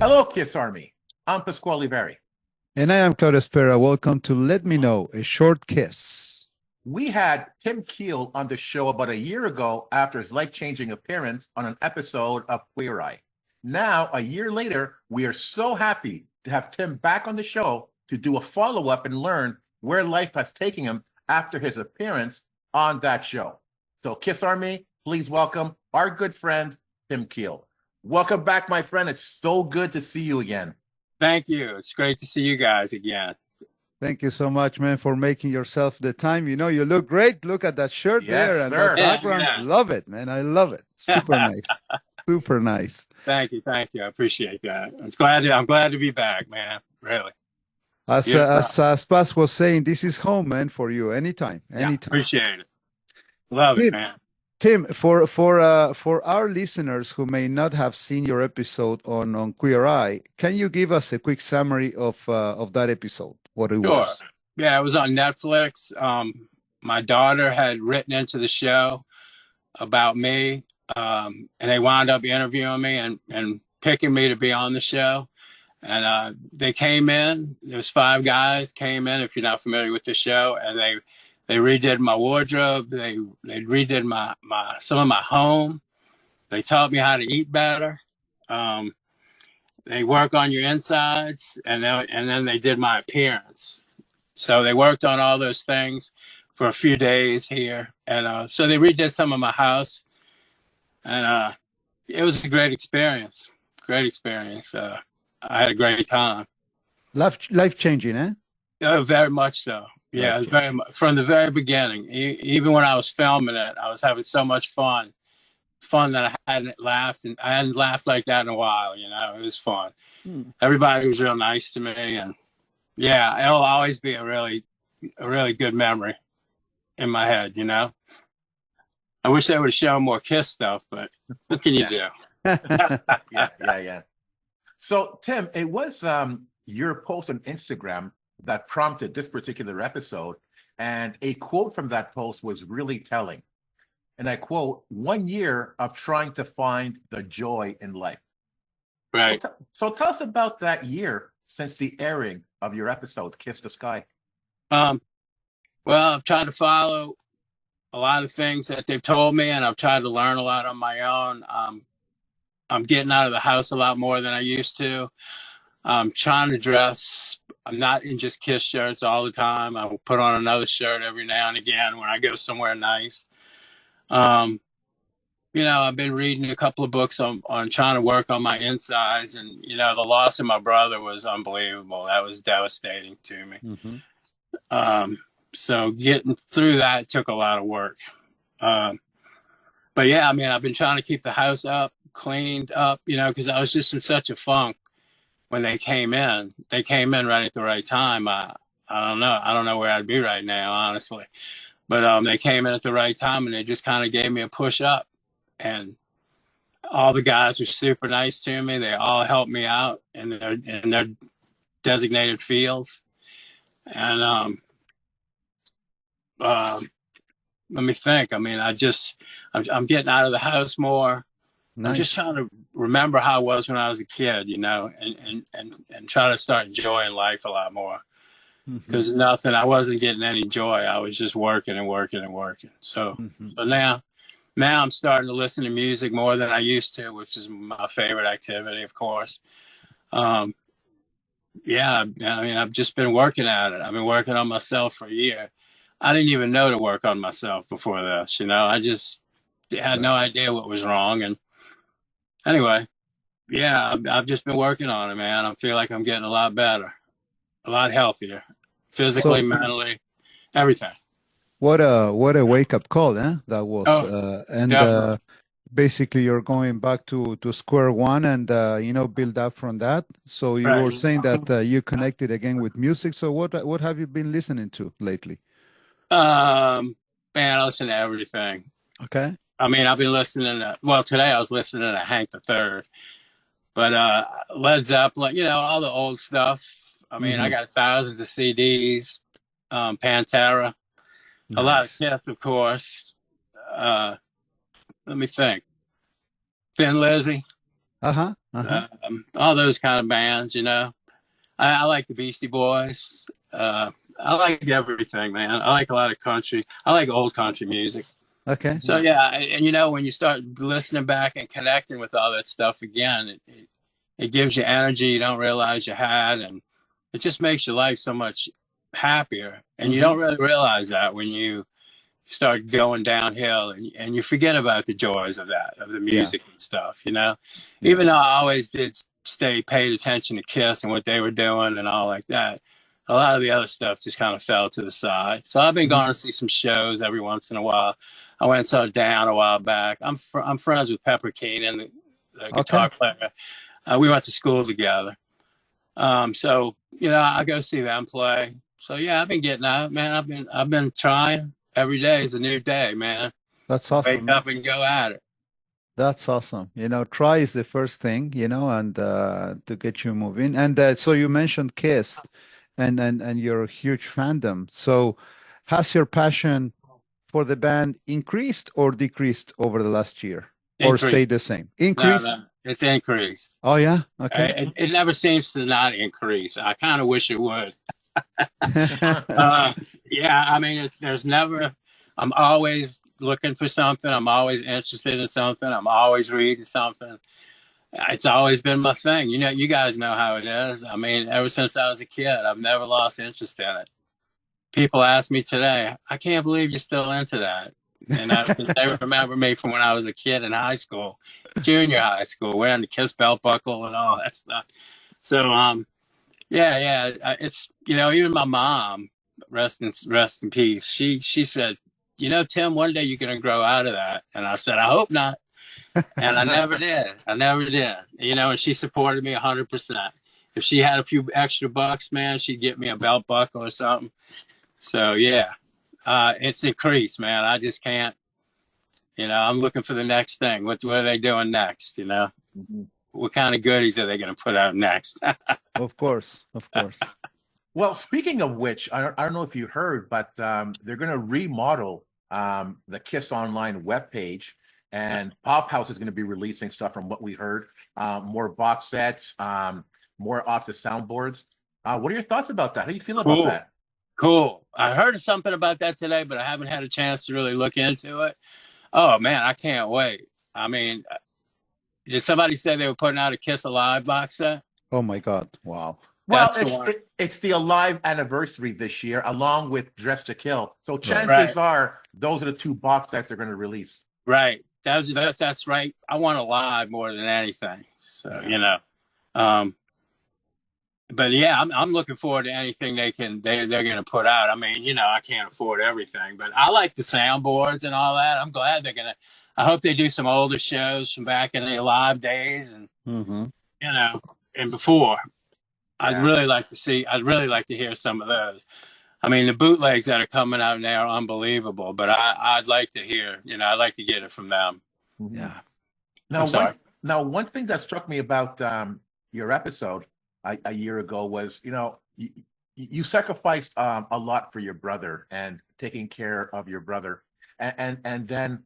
Hello, Kiss Army. I'm Pasquale Berry. And I am Claudio Spera. Welcome to Let Me Know, a short kiss. We had Tim Keel on the show about a year ago after his life-changing appearance on an episode of Queer Eye. Now, a year later, we are so happy to have Tim back on the show to do a follow-up and learn where life has taken him after his appearance on that show. So, Kiss Army, please welcome our good friend, Tim Keel. Welcome back, my friend. It's so good to see you again. Thank you. It's great to see you guys again. Thank you so much, man, for making yourself the time. You know, you look great. Look at that shirt there and that background. Yes. Love it, man. I love it. Super nice. Super nice. Thank you. I appreciate that. I'm glad to be back, man. Really. As Paz was saying, this is home, man, for you. Anytime. Appreciate it. Love it, man. Tim, for our listeners who may not have seen your episode on Queer Eye, can you give us a quick summary of that episode? What it was? Yeah, it was on Netflix. My daughter had written into the show about me, and they wound up interviewing me and picking me to be on the show. And they came in. There was 5 guys came in. If you're not familiar with the show, and they redid my wardrobe. They redid my some of my home. They taught me how to eat better. They work on your insides, and then they did my appearance. So they worked on all those things for a few days here, and so they redid some of my house, and it was a great experience. I had a great time. Life changing, eh? Very much so. Yeah, very much from the very beginning. Even when I was filming it, I was having so much fun that I hadn't laughed like that in a while. You know, it was fun. Everybody was real nice to me, and yeah, it'll always be a really good memory in my head. You know, I wish they would have shown more Kiss stuff, but what can you do? Yeah. So, Tim, it was your post on Instagram that prompted this particular episode, and a quote from that post was really telling. And I quote, "1 year of trying to find the joy in life." Right. So tell us about that year since the airing of your episode, Kiss the Sky. Well, I've tried to follow a lot of things that they've told me, and I've tried to learn a lot on my own. I'm getting out of the house a lot more than I used to. I'm trying to dress. I'm not in just Kiss shirts all the time. I will put on another shirt every now and again when I go somewhere nice. You know, I've been reading a couple of books on trying to work on my insides, and you know, the loss of my brother was unbelievable. That was devastating to me. So getting through that took a lot of work. But yeah, I mean, I've been trying to keep the house up, cleaned up, you know, because I was just in such a funk when they came in. They came in right at the right time. I don't know where I'd be right now, honestly. But they came in at the right time, and they just kind of gave me a push up. And all the guys were super nice to me. They all helped me out in their designated fields. And let me think. I mean, I'm getting out of the house more. Nice. I'm just trying to remember how I was when I was a kid, you know, and try to start enjoying life a lot more. Because I wasn't getting any joy. I was just working and working and working. So now I'm starting to listen to music more than I used to, which is my favorite activity, of course. Yeah, I mean, I've just been working at it. I've been working on myself for a year. I didn't even know to work on myself before this, you know. I just had no idea what was wrong. And anyway, yeah, I've just been working on it, man. I feel like I'm getting a lot better, a lot healthier, physically, mentally, everything. What a wake-up call, eh? That was. Basically, you're going back to square one and, you know, build up from that. So you were saying that you connected again with music. So what have you been listening to lately? Man, I listen to everything. Okay. I mean, I've been listening to, well, today I was listening to Hank III, but Led Zeppelin, you know, all the old stuff. I mean, I got thousands of CDs, Pantera, a lot of Kiss, of course. Let me think. Thin Lizzy. Uh-huh. Uh-huh. All those kind of bands, you know. I like the Beastie Boys. I like everything, man. I like a lot of country. I like old country music. Okay. So yeah, and you know, when you start listening back and connecting with all that stuff again, it gives you energy you don't realize you had, and it just makes your life so much happier. And you don't really realize that when you start going downhill, and you forget about the joys of that, of the Yeah. music and stuff, you know. Yeah. Even though I always did stay paid attention to Kiss and what they were doing and all like that, a lot of the other stuff just kind of fell to the side. So I've been going to see some shows every once in a while. I went and saw Dan a while back. I'm friends with Pepper Keenan, the guitar Okay. player. We went to school together. So you know, I go see them play. So yeah, I've been getting out, man. I've been trying. Every day is a new day, man. That's Wake awesome. up and go at it. That's awesome. You know, try is the first thing, you know, and to get you moving. And so you mentioned Kiss and your huge fandom. So has your passion for the band increased or decreased over the last year, or Increase. stayed the same? No, Increased? it's increased. Oh yeah. Okay. It never seems to not increase. I kind of wish it would. Yeah, I mean, there's never. I'm always looking for something. I'm always interested in something. I'm always reading something. It's always been my thing. You know, you guys know how it is. I mean, ever since I was a kid, I've never lost interest in it. People ask me today, I can't believe you're still into that. And they remember me from when I was a kid in high school, junior high school, wearing the Kiss belt buckle and all that stuff. So, yeah, it's, you know, even my mom, rest in peace. She said, you know, Tim, one day you're going to grow out of that. And I said, I hope not. And I never did. I never did. You know, and she supported me 100%. If she had a few extra bucks, man, she'd get me a belt buckle or something. So yeah, it's increased, man. I just can't. You know, I'm looking for the next thing. What are they doing next? You know, what kind of goodies are they going to put out next? Of course, of course. Well, speaking of which, I don't know if you heard, but they're going to remodel the Kiss Online webpage, and Pop House is going to be releasing stuff from what we heard, more box sets, more off the soundboards. What are your thoughts about that? How do you feel about that? Cool. I heard something about that today, but I haven't had a chance to really look into it. Oh man, I can't wait. I mean, did somebody say they were putting out a Kiss Alive box set? Oh my God! Wow. Well, it's the Alive anniversary this year, along with Dress to Kill. So chances are those are the two box sets they're going to release. Right. That's right. I want Alive more than anything. So you know, but yeah, I'm looking forward to anything they're going to put out. I mean, you know, I can't afford everything, but I like the soundboards and all that. I'm glad they're gonna. I hope they do some older shows from back in the Alive days and you know, and before. I'd really like to hear some of those. I mean, the bootlegs that are coming out now are unbelievable, but I'd like to hear. You know, I'd like to get it from them. Yeah. Now, one thing that struck me about your episode a year ago was, you know, you sacrificed a lot for your brother and taking care of your brother, and then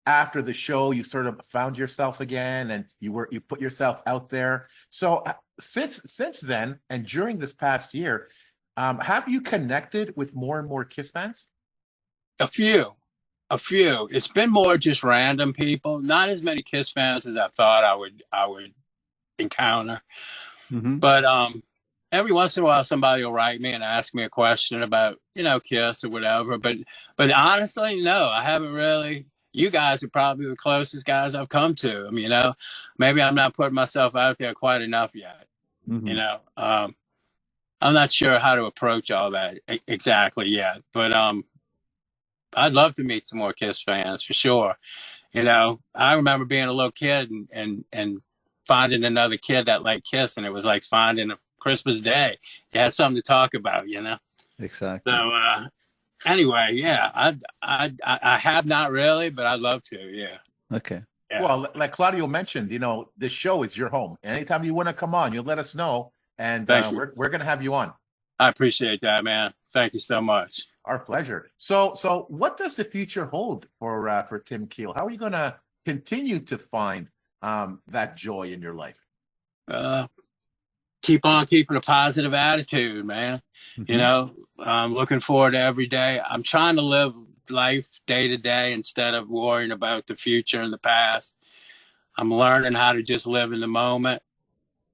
after the show, you sort of found yourself again, and you put yourself out there. So since then, and during this past year, have you connected with more and more Kiss fans? A few. It's been more just random people. Not as many Kiss fans as I thought I would encounter. But every once in a while, somebody will write me and ask me a question about, you know, Kiss or whatever. But honestly, no, I haven't really. You guys are probably the closest guys I've come to. I mean, you know, maybe I'm not putting myself out there quite enough yet. You know, I'm not sure how to approach all that exactly yet. But I'd love to meet some more Kiss fans for sure. You know, I remember being a little kid and finding another kid that liked Kiss, and it was like finding a Christmas Day. You had something to talk about, you know. Exactly. So anyway, yeah, I have not really, but I'd love to. Yeah. Okay. Yeah. Well, like Claudio mentioned, you know, this show is your home. Anytime you want to come on, you'll let us know, and we're going to have you on. I appreciate that, man. Thank you so much. Our pleasure. So what does the future hold for Tim Keel? How are you going to continue to find that joy in your life? Keep on keeping a positive attitude, man. Mm-hmm. You know, I'm looking forward to every day. I'm trying to live life day to day instead of worrying about the future and the past. I'm learning how to just live in the moment,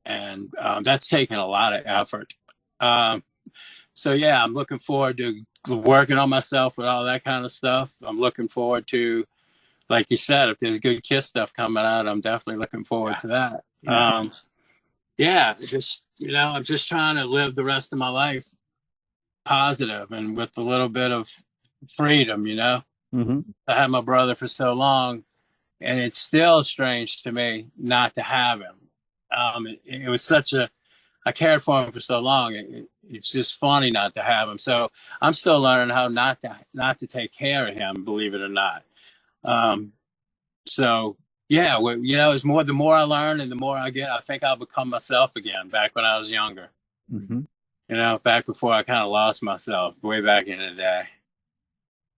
and that's taken a lot of effort. So yeah, I'm looking forward to working on myself with all that kind of stuff. I'm looking forward to, like you said, if there's good Kiss stuff coming out, I'm definitely looking forward to that. Yeah, just, you know, I'm just trying to live the rest of my life positive and with a little bit of freedom, you know. Mm-hmm. I had my brother for so long, and it's still strange to me not to have him. It was such a, I cared for him for so long. It's just funny not to have him. So I'm still learning how not to take care of him, believe it or not. So yeah, you know, it's more, the more I learn and the more I get, I think I'll become myself again, back when I was younger. Mm-hmm. You know, back before I kind of lost myself, way back in the day.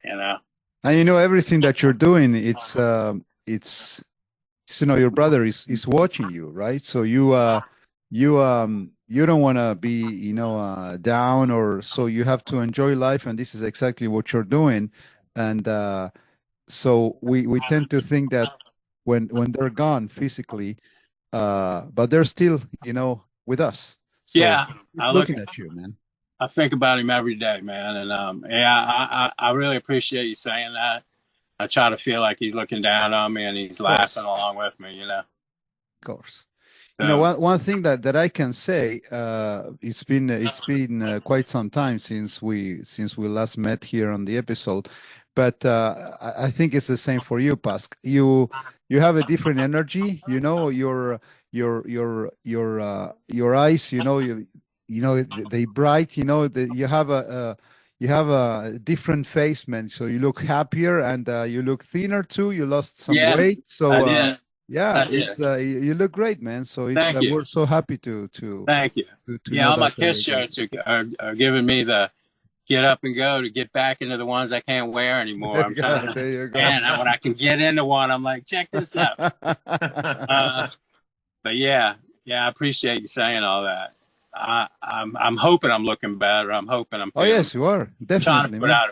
You know. And you know, everything that you're doing, it's you know, your brother is watching you, right? So you don't want to be, you know, down, or so you have to enjoy life, and this is exactly what you're doing. And so we tend to think that when they're gone physically, but they're still, you know, with us. So Yeah, keep looking at you, man. I think about him every day, man, and yeah, I really appreciate you saying that. I try to feel like he's looking down on me and he's laughing along with me, you know. Of course. So, You know, one thing that I can say, it's been quite some time since we last met here on the episode, but I think it's the same for you, Pask. You have a different energy. You know, your eyes. You know they bright. You know, you have a different face, man. So you look happier, and you look thinner too. You lost some yeah, weight. So I did. yeah, I did. it's you look great, man. So it's Thank you. we're so happy to Thank you. Yeah, know all my that Kiss you're shirts are giving me the get up and go, to get back into the ones I can't wear anymore. I'm trying to, there you go. and when I can get into one, I'm like, check this out. But yeah, I appreciate you saying all that. I'm hoping I'm looking better. I'm hoping I'm Oh feeling, yes, you are trying definitely, to put man. out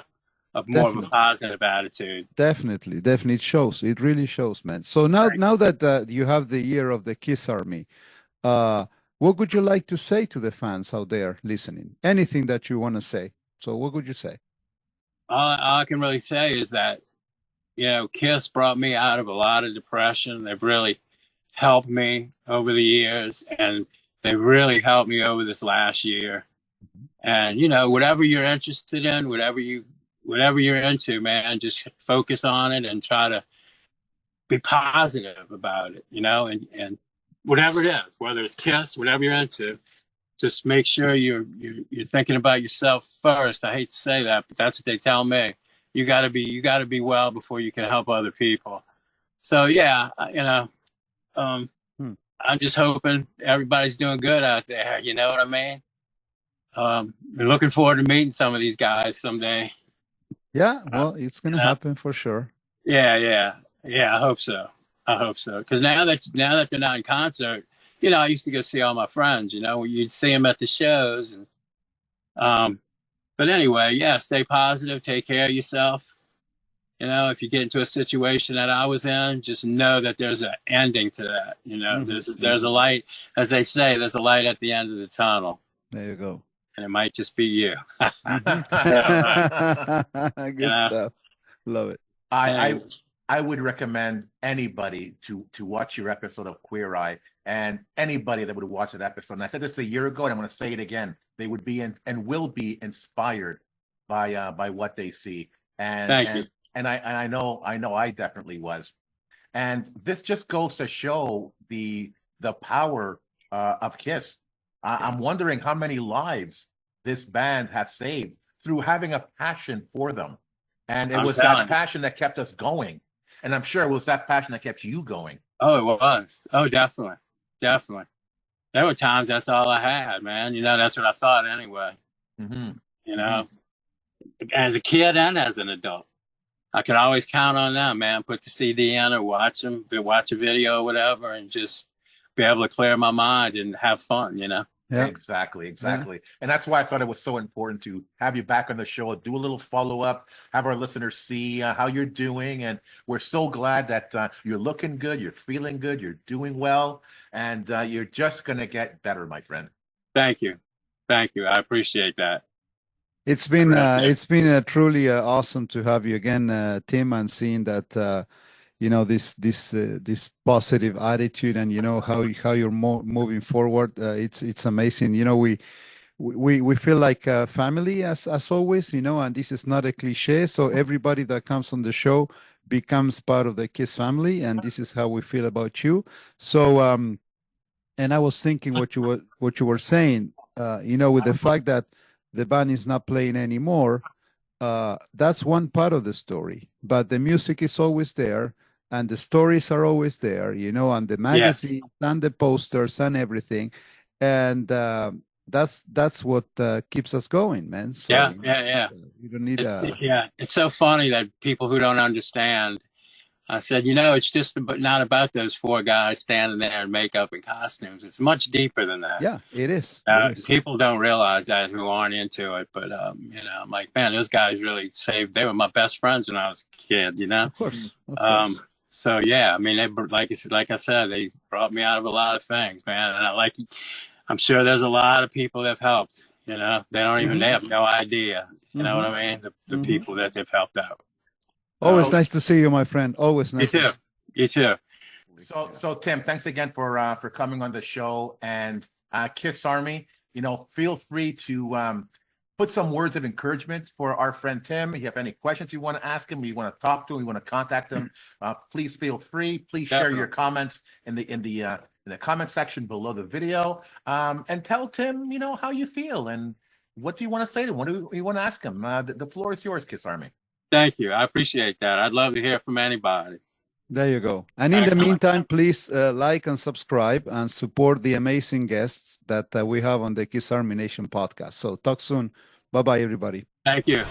a more of a positive attitude. Definitely, it shows. It really shows, man. So now that you have the year of the Kiss Army, what would you like to say to the fans out there listening? Anything that you want to say. So what would you say? All I can really say is that, you know, Kiss brought me out of a lot of depression. They've really helped me over the years, and they really helped me over this last year. And, you know, whatever you're interested in, whatever you're into, man, just focus on it and try to be positive about it, you know, and whatever it is, whether it's Kiss, whatever you're into, just make sure you're thinking about yourself first. I hate to say that, but that's what they tell me. You gotta be well before you can help other people. So yeah, you know, I'm just hoping everybody's doing good out there. You know what I mean? Looking forward to meeting some of these guys someday. Yeah, well, it's gonna happen for sure. Yeah. I hope so. Because now that they're not in concert, you know, I used to go see all my friends. You know, you'd see them at the shows, and but anyway, yeah, stay positive, take care of yourself. You know, if you get into a situation that I was in, just know that there's an ending to that. You know, there's a light, as they say, there's a light at the end of the tunnel. There you go. And it might just be you. Good stuff. Love it. I would recommend anybody to watch your episode of Queer Eye, and anybody that would watch that episode. And I said this a year ago, and I'm going to say it again. They would be and will be inspired by what they see. And I know I definitely was. And this just goes to show the power of Kiss. I'm wondering how many lives this band has saved through having a passion for them. And it was that passion that kept us going. And I'm sure it was that passion that kept you going. Oh, it was. Oh, definitely. There were times that's all I had, man. You know, that's what I thought anyway. You know, as a kid and as an adult. I can always count on them, man. Put the CD in or watch a video or whatever, and just be able to clear my mind and have fun, you know? Yeah. Exactly. Yeah. And that's why I thought it was so important to have you back on the show, do a little follow-up, have our listeners see how you're doing. And we're so glad that you're looking good, you're feeling good, you're doing well, and you're just going to get better, my friend. Thank you. I appreciate that. It's been truly awesome to have you again, Tim, and seeing that this positive attitude, and how you're moving forward. It's amazing. We feel like a family as always, and this is not a cliche. So everybody that comes on the show becomes part of the KISS family, and this is how we feel about you. So and I was thinking what you were saying, with the fact that the band is not playing anymore, that's one part of the story, but the music is always there, and the stories are always there, and the magazines and the posters and everything. And that's what keeps us going, man. So, you don't need it's so funny that people who don't understand, I said, it's just not about those four guys standing there in makeup and costumes. It's much deeper than that. Yeah, it is. People don't realize that who aren't into it. But, I'm like, man, those guys really saved. They were my best friends when I was a kid, Of course. So, yeah, I mean, like I said, they brought me out of a lot of things, man. And I'm sure there's a lot of people that have helped, they don't even, they have no idea. You know what I mean? The people that they've helped out. Always nice to see you, my friend. Always nice. You too. So Tim, thanks again for coming on the show. And KISS Army, feel free to put some words of encouragement for our friend Tim. If you have any questions you want to ask him, you want to talk to him, you want to contact him, please feel free. Please share your comments in the comment section below the video, and tell Tim, how you feel and what do you want to say to him? What do you want to ask him? The floor is yours, KISS Army. Thank you. I appreciate that. I'd love to hear from anybody. There you go. And in the meantime, please like and subscribe and support the amazing guests that we have on the KISS Army Nation podcast. So talk soon. Bye-bye, everybody. Thank you.